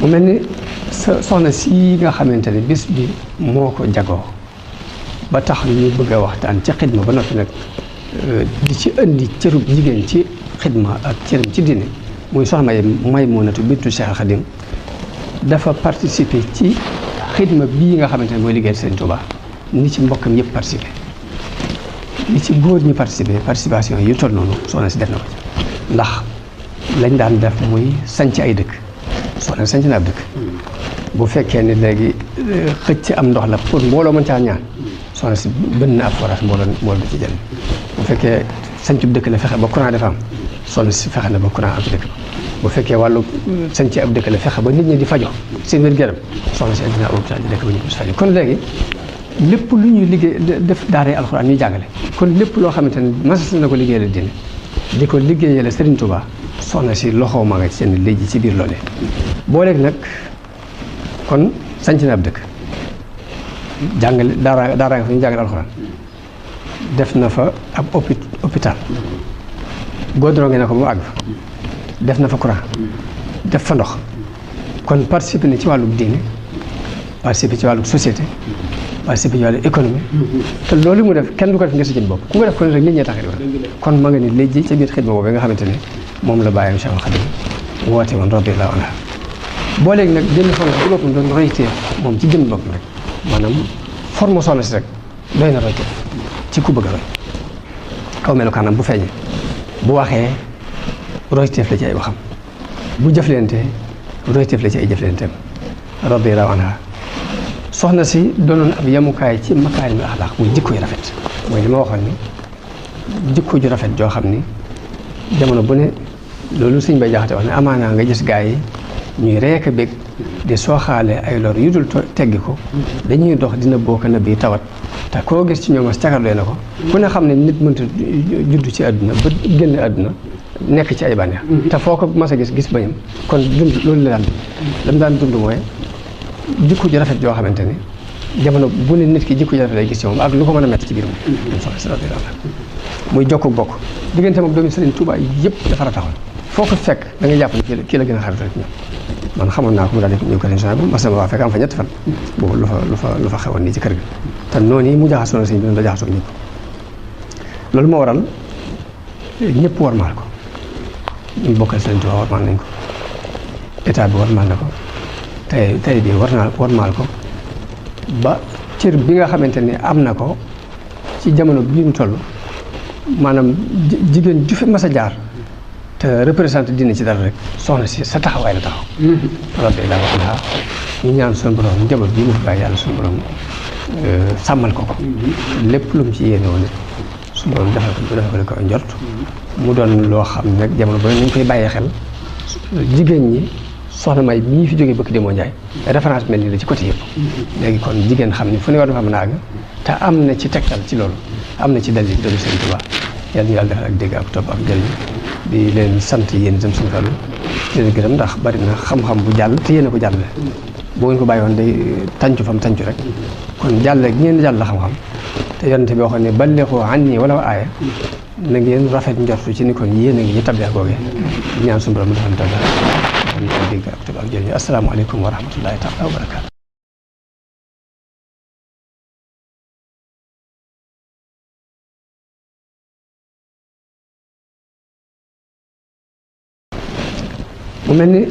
mu mel ni soxna si nga xamante ne bis bi moo ko jagoo ba tax ñu bëgg a waxtaan ci xidma ba noppi nag di ci indi cërub jigéen ci xidma ak cëram ci diine muy soxna Maymunatu bintu Cheikh Al Khadim dafa participer ci xidma bii nga xamante ne mooy liggéeyal Sëriñ Tuubaa ni ci mbokkam yëpp participer ni ci góor ñi participer participation yu toll noonu soxna si def na ko ci ndax lañ daan def muy sanc ay dëkk soxna sanc na ab dëkk bu fekkee ne léegi xëcc am ndox la pour mbooloo mën caa ñaan soxna si bënn na ab forage mbooloo da ci jël bu fekkee sanc dëkk la fexe ba courant dafa am soxna si fexe na ba courant am ci dëkk ba bu fekkee wàllu sanc ab dëkk la fexe ba nit ñi di fajo seen wér-gu-yaram soxna si dina ubbi dëkk ba ñu si fajo kon léegi lépp lu ñuy liggéey def daaree alxuraan ñuy jàngale kon lépp loo xamante ne mas na ko liggéeyal dine di ko liggéeyal Serigne Touba soxna si loxo ma nga ci seen léegi ci biir loolee boo léegi nag kon sanc na ab dëkk jàngale daara nga fa ñu jàngale alxuraan def na fa ab hôpital goudron na ko mu àgg fa def na fa courant def fa ndox kon participer na ci wàllu diine participer ci wàllu société participer ci wàllu économie te loolu mu def kenn du ko def ngir sa jën bopp ku ko def ko rek nit ñee tax kon ma nga ni léegi ca biir xidma boobu nga xamante ne moom la bàyyam Cheikh Al Khadim woote woon radiyallahu anha boo léegi nag jënd soxna ci boppam doon roytee moom ci jënd boppam rek maanaam forme soxna si rek doy na roytee ci ku bëgg a roy aw melukaanam bu feeñee bu waxee royteef la ci ay waxam bu jëflante royteef la ci ay jëflanteem radiyallahu anha soxna si doonoon ab yemukaay ci makaarimul axlaaq muy jikko yu rafet mooy li ma waxoon ni jikko ju rafet joo xam ni jamono bu ne loolu Sëñ Bay Jaxate wax ne amaanaa nga gis gaa yi ñuy reeka bég di sooxaale ay lor yu dul teggi ko dañuy dox dina bokk na bii tawat te koo gis ci ñoom as cagarlee na ko ku ne xam ne nit mënta judd ci àdduna ba génn àdduna nekk ci ay bànneex te foo ko mas a gis bañam kon dund loolu la daan dund mooy jikko ju rafet joo xamante ni jamono bu ne nit ki jikko ju rafet lay gis ci moom ak lu ko mën a metti ci biir moom soxna si radiyallahu anha muy jokku bokk diggante moom doomi Sëriñ Tuubaa yëpp dafa rataxoon foo ko fekk da ngay jàpp ne kii la gën a xarit rek ñoom man xamoon naa ko mu daal di ñëw ko région bu mas na waa fekk am fa ñetti fan boobu lu fa xewoon nii ci kër gi te noonu yi mu jaxasoo na sëñ bi noonu la jaxasoo ñëpp loolu moo waral ñëpp warmaal ko ñu bokkal Sëriñ Tuubaa warmaal nañ ko état bi warmaal na ko tey bi warmaal ko ba cër bi nga xamante ni am na ko ci jamono bii ñu toll maanaam jigéen ju fi mas a jaar te représenté dina ci dara rek soxna si sa taxawaay la taxaw radiyallahu anha ñu ñaan suñu borom njaboot bii mu fi bàyyi yàlla suñu borom sàmmal ko lépp lu mu ci yéene woon suñu borom defal ko njort mu doon loo xam ne nag jamono bu ne nañ koy bàyyee xel jigéen ñi soxna May mii fi jógee bëkk demoo Njaay référence mel ni la ci côté yëpp léegi kon jigéen xam ni fu ne war na fa mën a àgg te am na ci tegtal ci loolu am na ci dalil doolu Sëriñ Tuubaa yàlla ñu yàlla defal ak dégg ak topp ak jëriñ di leen sant yéen itam suñu xel di leen gërëm ndax bari na xam-xam bu jàll te yéen a ko jàllale boo ngeen ko bàyyi woon day tàncu fam tàncu rek kon jàll gi ngeen jàll la xam-xam te yonente bi waxoon ne balligu anni walaw aaya na ngeen rafet njortu ci ni kon yéen a ngi ñu tableex googee ñaan suñu borom mu defal tableex ñu dégg ak topp ak jëriñ asalaamaaleykum wa rahmatullahi taala wa barakaatu mu mel ni